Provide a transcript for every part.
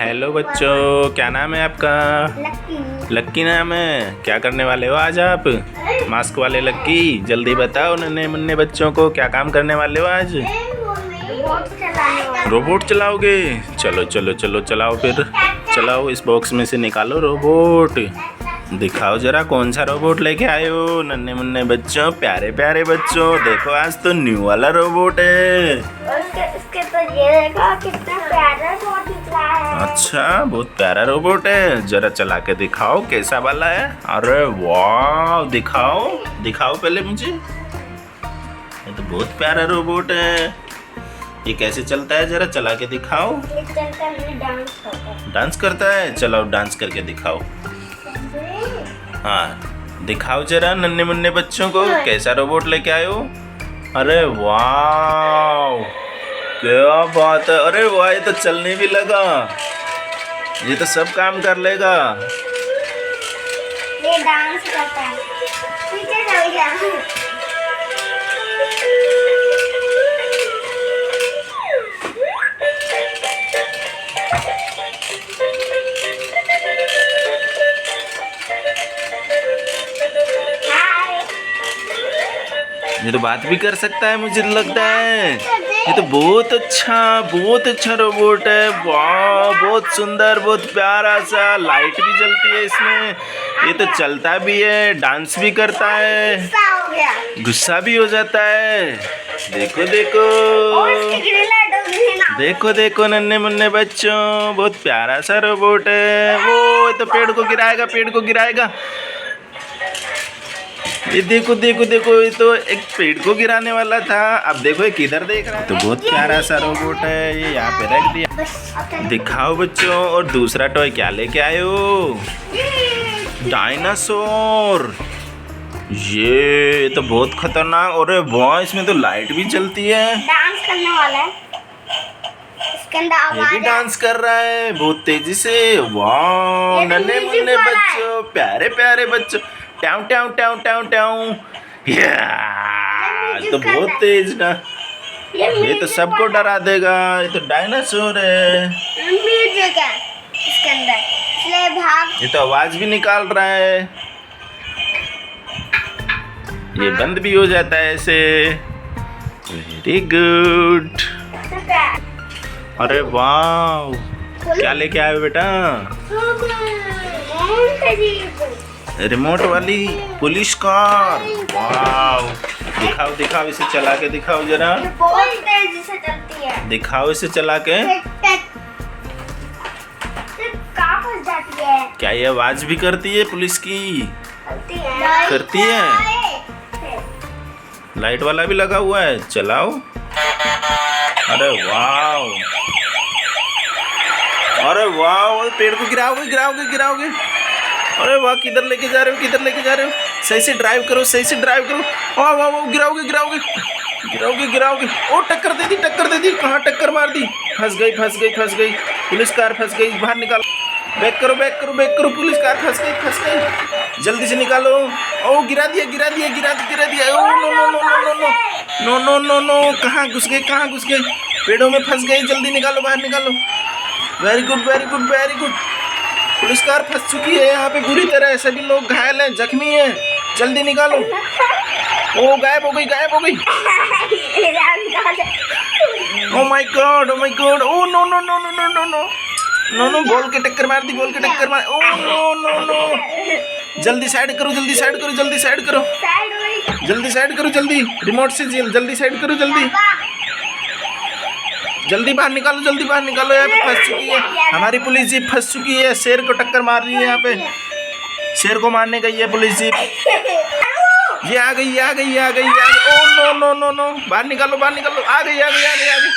Hello बच्चों, क्या नाम है आपका? लक्की। लक्की नाम है। क्या करने वाले हो आज आप? मास्क वाले लक्की, जल्दी बताओ नन्हे मुन्ने बच्चों को क्या काम करने वाले हो आज? रोबोट चलाओगे? चलो चलो चलो चलाओ फिर। चलाओ, इस बॉक्स में से निकालो रोबोट। दिखाओ जरा कौन सा रोबोट लेके आए हो नन्हे मुन्ने बच्चों, प्यारे प्यारे बच्चों। देखो आज तो न्यू वाला रोबोट है। उसके तो ये देखो कितना प्यारा रोबोट दिख रहा है। अच्छा, बहुत प्यारा रोबोट है। जरा चला के दिखाओ कैसा वाला है। अरे वाह, दिखाओ दिखाओ पहले मुझे। ये तो बहुत प्यारा रोबोट है। ये कैसे चलता है, जरा चला के दिखाओ। ये चलता है, डांस करता है। डांस करता है? चलाओ डांस करके दिखाओ। हाँ दिखाओ जरा नन्हे मुन्ने बच्चों को कैसा रोबोट लेके आए हो। अरे वाह, क्या बात है। अरे वाह, ये तो चलने भी लगा। ये तो सब काम कर लेगा। ये डांस करता है। पीछे चल गया। ये तो बात भी कर सकता है मुझे लगता है। ये तो बहुत अच्छा रोबोट है। वाह, बहुत सुंदर, बहुत प्यारा सा। लाइट भी जलती है इसमें। ये तो चलता भी है, डांस भी करता है, गुस्सा हो गया। गुस्सा भी हो जाता है। देखो देखो देखो देखो नन्हे मुन्ने बच्चों, बहुत प्यारा सा रोबोट है। वो ये तो पेड़ को गिराएगा, पेड़ को गिराएगा। ये देखो देखो देखो, ये तो एक पेड़ को गिराने वाला था। अब देखो ये किधर देख रहा है। तो बहुत प्यारा सा रोबोट है। ये यहाँ पे रख दिया। दिखाओ बच्चों, और दूसरा टॉय क्या लेके आए हो? डायनासोर। ये तो बहुत खतरनाक। अरे वाह, इसमें तो लाइट भी चलती है। डांस करने वाला है। इसके अंदर ये आवाज भी डांस कर रहा है बहुत तेजी से। वाह, ये तो नन्हे म्यूजिक मुन्ने वाला है। बच्चों, प्यारे प्यारे बच्चों। Tau tau tau tau tau. तो बहुत तेज ना। ये तो सबको डरा देगा। ये तो डायनासोर है। म्यूजिक है इसके अंदर, इसलिए भाग। ये तो आवाज भी निकाल रहा है। ये बंद भी हो जाता है ऐसे। Very good. अरे वाह, क्या लेके आए हो बेटा? रिमोट वाली पुलिस कार। वाह, दिखाओ दिखाओ, इसे चला के दिखाओ जरा। बहुत तेजी से चलती है। दिखाओ इसे चला के। कहाँ फंस जाती है? क्या ये आवाज भी करती है पुलिस की? करती है। लाइट वाला भी लगा हुआ है, चलाओ। अरे वाह, अरे वाह, पेड़ को गिराओगे गिराओगे गिराओगे। अरे वाह, किधर लेके जा रहे हो, किधर लेके जा रहे हो? सही से ड्राइव करो, सही से ड्राइव करो। वाह वाह वाह, गिराओगे गिराओगे गिराओगे गिराओगे। ओ, टक्कर दे दी, टक्कर दे दी। कहाँ टक्कर मार दी? फंस गई फंस गई फंस गई। पुलिस कार फंस गई, बाहर निकालो। बैक करो बैक करो बैक करो। पुलिस कार फंस गई फंस गई। जल्दी से निकालो। ओ, गिरा दिया गिरा दिया गिरा गिरा दिया। Oh no no no no no no no no no no. कहाँ घुस गए, कहाँ घुस गए? पेड़ों में फंस गई। जल्दी निकालो, बाहर निकालो। Very good very good very good. Police car फंस चुकी है यहाँ पे बुरी तरह। सभी लोग घायल हैं, जख्मी हैं। जल्दी निकालो। ओ, गायब हो गई गायब हो गई। Oh my god, oh my god. Oh no no no no no no no no no. Ball के टक्कर मार दी, बॉल के टक्कर मार। Oh no no no. जल्दी साइड करो, जल्दी साइड करो, जल्दी साइड करो, जल्दी साइड करो, जल्दी रिमोट से जल्दी साइड करो, जल्दी जल्दी बाहर निकालो, जल्दी बाहर निकालो। यहाँ पे फंस चुकी है हमारी पुलिस जीप, फंस चुकी है। शेर को टक्कर मार रही है यहाँ पे। शेर को मारने गई है पुलिस जीप। ये आ गई आ गई आ गई आ गई। Oh no no no no, बाहर निकालो बाहर निकालो। आ गई आ गई आ गई आ गई।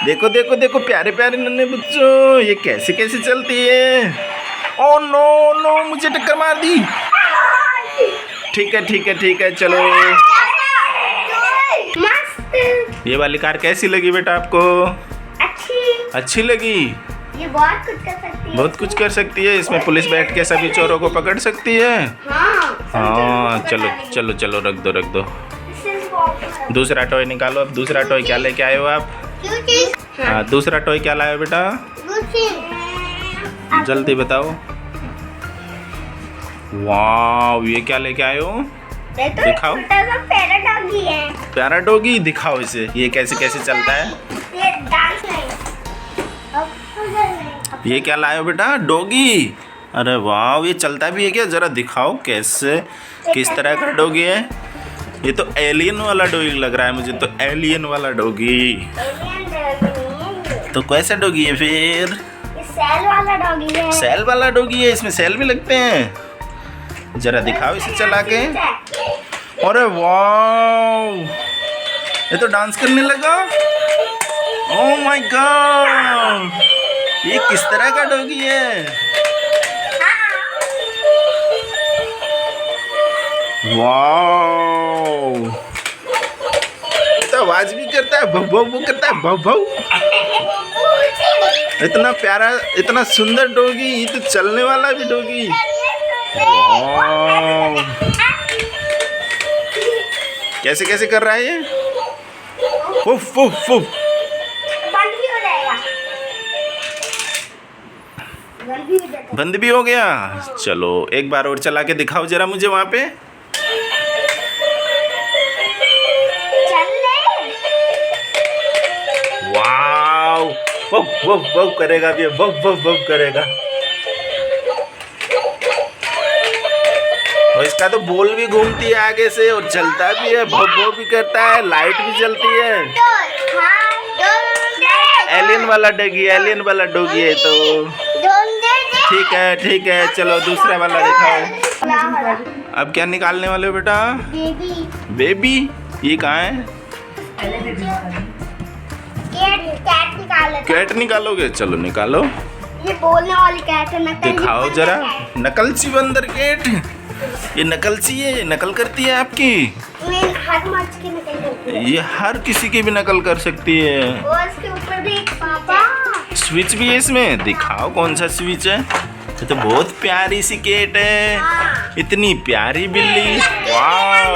देखो देखो देखो, प्यारे प्यारे नन्हे बच्चों, ये कैसे कैसे चलती है। ओ नो नो, मुझे टक्कर मार दी। ठीक है ठीक है ठीक है, चलो। ये वाली कार कैसी लगी बेटा आपको? अच्छी लगी। ये बहुत कुछ कर सकती है। बहुत कुछ कर सकती है। इसमें पुलिस बैठ के सभी चोरों को पकड़ सकती है। हाँ, चलो चलो चलो, रख दो रख दो। दूसरा टॉय निकालो। अब दूसरा टॉय क्या लेके आए हो आप? हाँ, दूसरा टॉय क्या लाया बेटा? जल्दी बताओ। वाह, ये क्या लेके आए हो? दिखाओ। छोटा सा पैरा डॉगी है। प्यारा डॉगी, दिखाओ इसे, ये कैसे कैसे चलता है? ये डांस नहीं। ये क्या लाए हो बेटा? डॉगी। अरे वाह, ये चलता भी है क्या? जरा दिखाओ कैसे, किस तरह का डॉगी है? ये तो एलियन वाला डॉगी लग रहा है मुझे तो, एलियन वाला डॉगी। एलियन डॉगी नहीं है तो कैसा डॉगी है फिर? ये सेल वाला डॉगी है। सेल वाला डॉगी है, इसमें सेल भी लगते हैं? जरा दिखाओ इसे चला के। अरे वाह, ये तो डांस करने लगा। ओह माय गॉड, ये किस तरह का डॉगी है? वाह, ये तो आवाज भी करता है, भौ भौ भौ करता है, भौ भौ। इतना प्यारा, इतना सुंदर डॉगी, ये तो चलने वाला भी डॉगी। वाह, कैसे कैसे कर रहा है ये? उफ उफ उफ। बंद भी हो जाएगा। बंद भी हो गया। चलो एक बार और चला के दिखाओ जरा मुझे वहाँ पे। चल ले। वाव, वफ वफ वफ करेगा भी, वफ वफ वफ करेगा। और इसका तो बोल भी घूमती है आगे से और चलता भी है, भव भव भी करता है, लाइट भी जलती है। एलियन वाला डॉगी, एलियन वाला डॉगी है तो। ठीक है, चलो दूसरा वाला दिखाओ। अब क्या निकालने वाले हो बेटा? बेबी। बेबी, ये कहाँ है? कैट निकालो। कैट निकालोगे? चलो निकालो। ये बोलने वाली कैट है। नकल दिखाओ जरा। नकलची बंदर कैट, ये नकलची है, ये नकल करती है आपकी। हर मर्च की नकल करती है। ये हर किसी की भी नकल कर सकती है। और इसके ऊपर भी एक पापा स्विच भी है इसमें, दिखाओ कौन सा स्विच है। ये तो बहुत प्यारी सी कैट है, हाँ। इतनी प्यारी बिल्ली। वाह,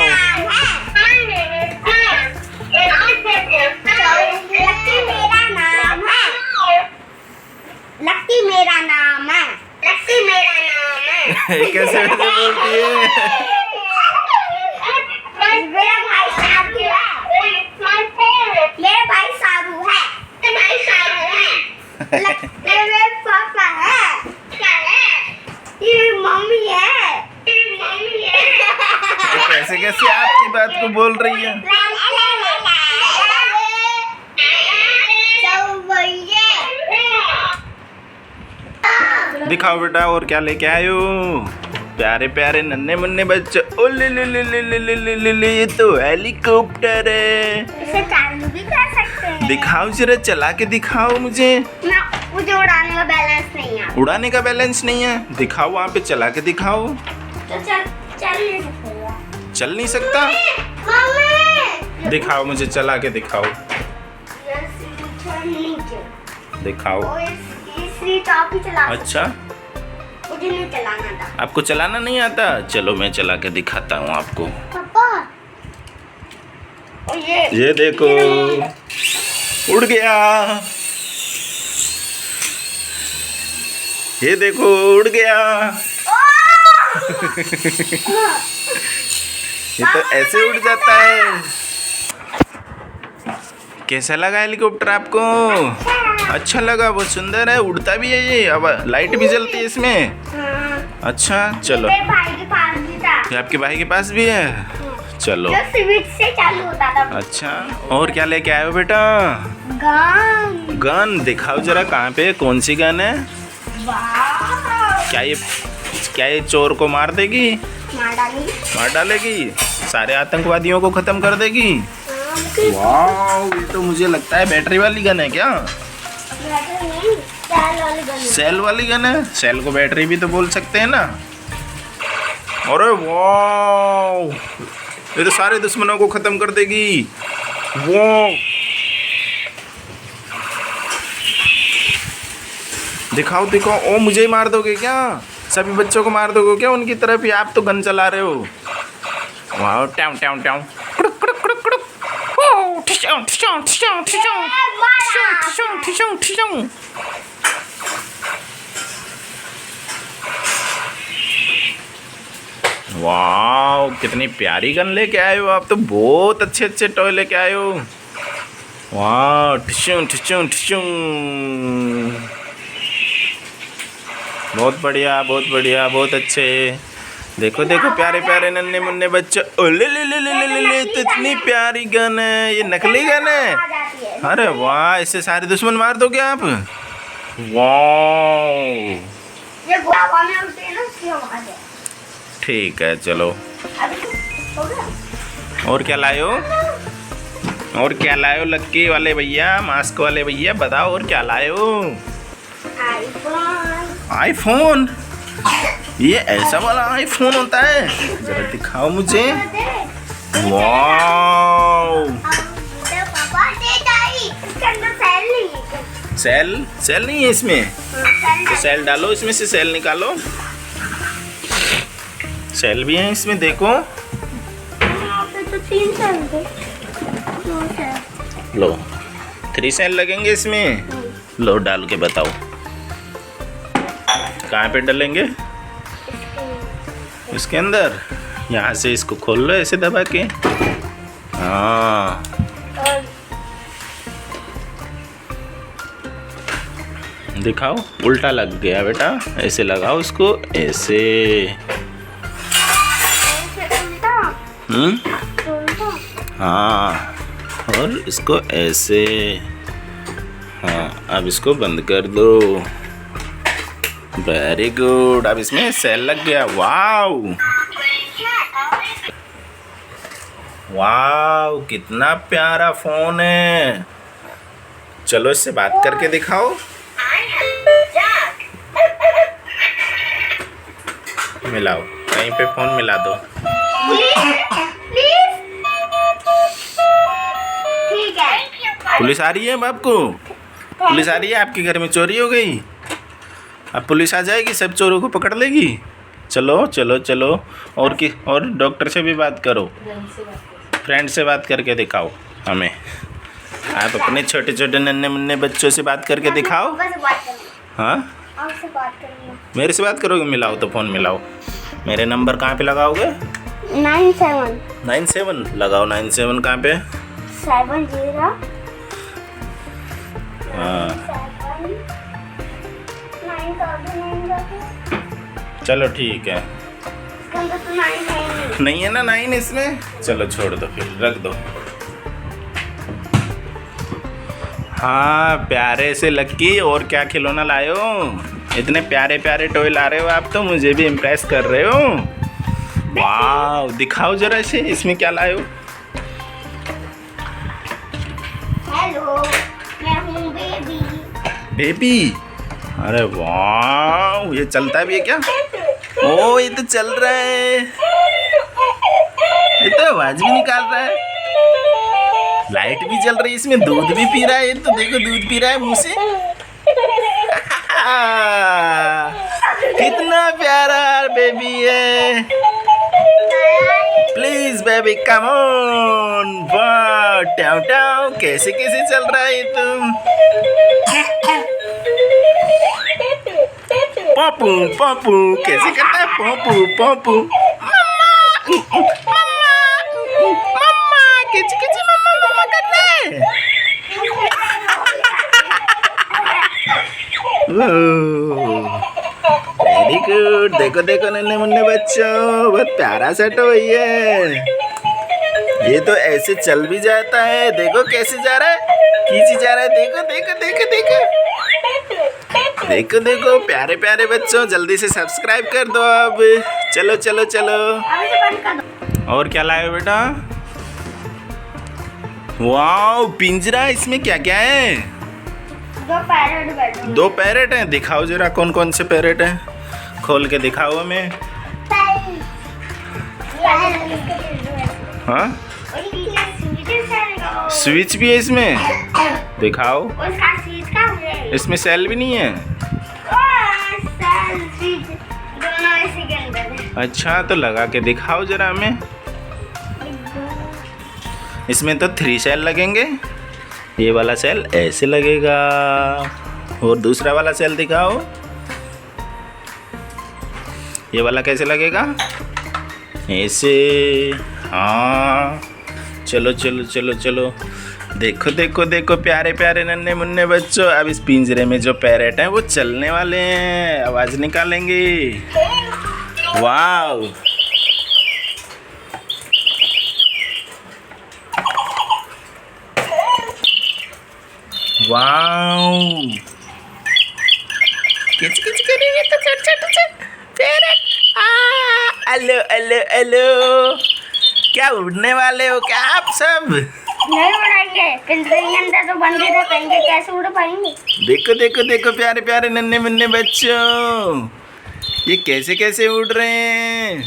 लक्की मेरा नाम है। लक्की मेरा नाम है। लक्की मेरा नाम है। कैसे बोलती है? मेरा भाई सारू है। मेरा भाई सारू है। मेरे पापा है। ये मम्मी है। कैसे कैसे आपकी बात को बोल रही है? दिखाओ बेटा और क्या लेके आए हो? प्यारे प्यारे नन्हे मुन्ने बच्चे। ओ ले ले ले ले ले ले ले ले ले, ये तो हेलीकॉप्टर है। इसे चालू भी कर सकते हैं। दिखाओ जरा, चला के दिखाओ मुझे। मुझे उड़ाने का बैलेंस नहीं है। उड़ाने का बैलेंस नहीं है? दिखाओ वहाँ पे, चला के दिखाओ। तो चल नहीं सकता। चल नहीं सकता? मम्मी दिखाओ मुझे, चला के दिखाओ। दिखाओ। टॉप ही चला। अच्छा, मुझे नहीं चलाना था। आपको चलाना नहीं आता? चलो मैं चला के दिखाता हूँ आपको। पापा और ये देखो, उड़ गया। ये देखो उड़ गया। ये तो ऐसे उड़ जाता है। कैसा लगा हेलीकॉप्टर आपको? अच्छा लगा, बहुत सुंदर है, उड़ता भी है ये, अब लाइट भी जलती है इसमें। अच्छा चलो, मेरे भाई के पास भी था। ये आपके भाई के पास भी है? चलो, जो स्विच से चालू होता था। अच्छा और क्या लेके आए हो बेटा? गन। गन दिखाओ जरा, कहाँ पे, कौन सी गन है? वाह। क्या ये चोर को मार देगी? मार डालेगी, सारे आतंकवादियों को खत्म कर देगी। वाह, ये तो मुझे लगता है बैटरी वाली गन है क्या? सेल वाली गन है। सेल को बैटरी भी तो बोल सकते हैं ना। अरे वाह, ये तो सारे दुश्मनों को खत्म कर देगी। वाह, दिखाओ दिखाओ। ओ, मुझे ही मार दोगे क्या? सभी बच्चों को मार दोगे क्या उनकी तरफ ही? आप तो गन चला रहे हो। वाह, टाउ टाउ टाउ। ठिशुं ठिशुं। वाह, कितनी प्यारी गन लेके आए हो आप तो। बहुत अच्छे अच्छे टॉय लेके आए हो। वाह, ठिशुं ठिशुं ठिशुं। बहुत बढ़िया, बहुत बढ़िया, बहुत अच्छे। देखो देखो, प्यारे प्यारे नन्हे मुन्ने बच्चे। ओले ले ले ले ले ले ले, तो इतनी प्यारी गन है। ये नकली गन है। आ जाती है। अरे वाह, इससे सारे दुश्मन मार दोगे आप। वाह, ये हवा में उड़ती है ना, उसकी आवाज है। ठीक है, चलो। अभी हो गया। और क्या लाए हो? और क्या लाए हो लक्की वाले भैया, मास्क वाले भैया, बताओ और क्या लाए हो? आईफोन। आईफोन? ये ऐसा वाला आईफोन होता है? जरा दिखाओ मुझे। वाह, पापा दे दाई, इसके अंदर सेल नहीं है। सेल? सेल नहीं है इसमें? तो सेल डालो, इसमें से सेल निकालो। सेल भी है इसमें, देखो। तो 3 सेल थे। 2 सेल। लो, 3 सेल लगेंगे इसमें। लो, डाल के बताओ कहाँ पे डालेंगे? इसके अंदर। यहाँ से इसको खोल लो ऐसे दबा के। हाँ, दिखाओ। उल्टा लग गया बेटा, ऐसे लगाओ इसको, ऐसे। हाँ, और इसको ऐसे। हाँ, अब इसको बंद कर दो। वेरी गुड, अब इसमें सेल लग गया। वाव वाव, कितना प्यारा फोन है। चलो, इससे बात करके दिखाओ। मिलाओ, कहीं पे फोन मिला दो। ठीक है। पुलिस आ रही है बाप को? पुलिस आ रही है, आपके घर में चोरी हो गई। अब पुलिस आ जाएगी, सब चोरों को पकड़ लेगी। चलो चलो चलो। और डॉक्टर से भी बात करो, फ्रेंड से बात करके दिखाओ हमें। आप अपने छोटे छोटे नन्हे मुन्ने बच्चों से बात करके दिखाओ। हाँ, आपसे बात करूंगा। मेरे से बात करोगे? मिलाओ तो, फ़ोन मिलाओ। मेरे नंबर कहाँ पे लगाओगे? 97 97 लगाओ। 97 कहाँ पे? 70 हाँ, 9 चलो ठीक है। इसके अंदर तो 9 नहीं है ना 9 इसमें? चलो छोड़ दो, फिर रख दो। हाँ, प्यारे से लक्की, और क्या खिलौना लाए हो? इतने प्यारे प्यारे टॉय ला रहे हो आप तो, मुझे भी इम्प्रेस कर रहे हो। वाह, दिखाओ जरा इसे, इसमें क्या लाए हो? हेलो, मैं हूँ बेबी। बेबी? अरे वाह, ये चलता भी है क्या? ओ, ये तो चल रहा है। ये तो आवाज भी निकाल रहा है। लाइट भी जल रही है इसमें, दूध भी पी रहा है। ये तो देखो, दूध पी रहा है मुंह से। कितना प्यारा बेबी है। Please baby come on. वाह, टाउ टाउ, कैसे कैसे चल रहा है ये तो। पापू पापू, कैसे करता है पापू पापू। मम्मा मम्मा, किच किच मम्मा मम्मा कर रहा है। Very good. देखो देखो नन्हे मुन्ने बच्चों, बहुत प्यारा सा टॉय है। ये तो ऐसे चल भी जाता है। देखो कैसे जा रहा है, खींची जा रहा है। देखो देखो देखो देखो देखो देखो, प्यारे प्यारे बच्चों, जल्दी से सब्सक्राइब कर दो अब। चलो चलो चलो। और क्या लाए हो बेटा? वाओ, पिंजरा। इसमें क्या क्या है? 2 पैरेट बैठे। 2 पैरेट हैं। दिखाओ जरा कौन कौन से पैरेट हैं, खोल के दिखाओ हमें। हाँ, स्विच भी है इसमें, दिखाओ। इसमें सेल भी नहीं है। अच्छा, तो लगा के दिखाओ जरा हमें। इसमें तो 3 सेल लगेंगे। ये वाला सेल ऐसे लगेगा। और दूसरा वाला सेल दिखाओ। ये वाला कैसे लगेगा? ऐसे। हाँ, चलो चलो चलो चलो। देखो देखो देखो प्यारे प्यारे नन्हे मुन्ने बच्चों, अब इस पिंजरे में जो पैरेट हैं वो चलने वाले हैं, आवाज निकालेंगे। वाव, वाव, किच किच करेंगे तो छोटे छोटे पैरेट। हेलो हेलो हेलो, क्या उड़ने वाले हो क्या आप सब? नहीं उड़ाएंगे, पिंजरे के अंदर तो बंद ही रहेंगे, कैसे उड़ पाएंगे? देखो देखो देखो प्यारे प्यारे नन्हे मुन्ने बच्चों, ये कैसे कैसे उड़ रहे हैं।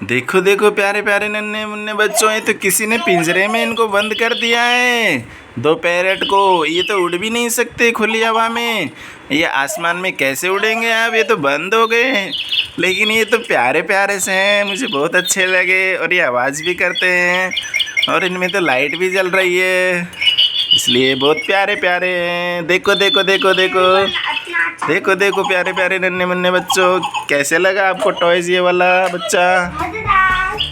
देखो देखो प्यारे प्यारे नन्हे मुन्ने बच्चों, ये तो किसी ने पिंजरे में इनको बंद कर दिया है, दो पैरेट को। ये तो उड़ भी नहीं सकते खुली हवा में, ये आसमान में कैसे उड़ेंगे अब? ये तो बंद हो गए। लेकिन ये तो प्यारे प्यारे से हैं, मुझे बहुत अच्छे लगे, और ये आवाज़ भी करते हैं, और इनमें तो लाइट भी जल रही है, इसलिए बहुत प्यारे प्यारे हैं। देखो देखो देखो देखो देखो देखो प्यारे प्यारे नन्हे मुन्ने बच्चों, कैसे लगा आपको टॉयज ये वाला बच्चा?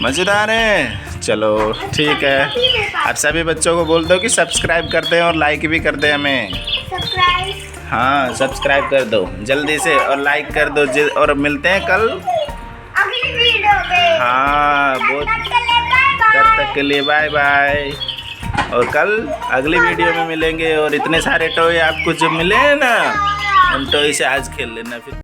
मज़ेदार है। चलो ठीक है, आप सभी बच्चों को बोल दो कि सब्सक्राइब कर दें और लाइक भी कर दें हमें। हाँ, सब्सक्राइब कर दो जल्दी से और लाइक कर दो और मिलते हैं कल अगली वीडियो में। हाँ, बहुत तब तक के लिए बाय बाय। और कल अगली वीडियो में मिलेंगे, और इतने सारे टॉय आपको जो मिले हैं ना, उन टॉय से आज खेल लेना फिर।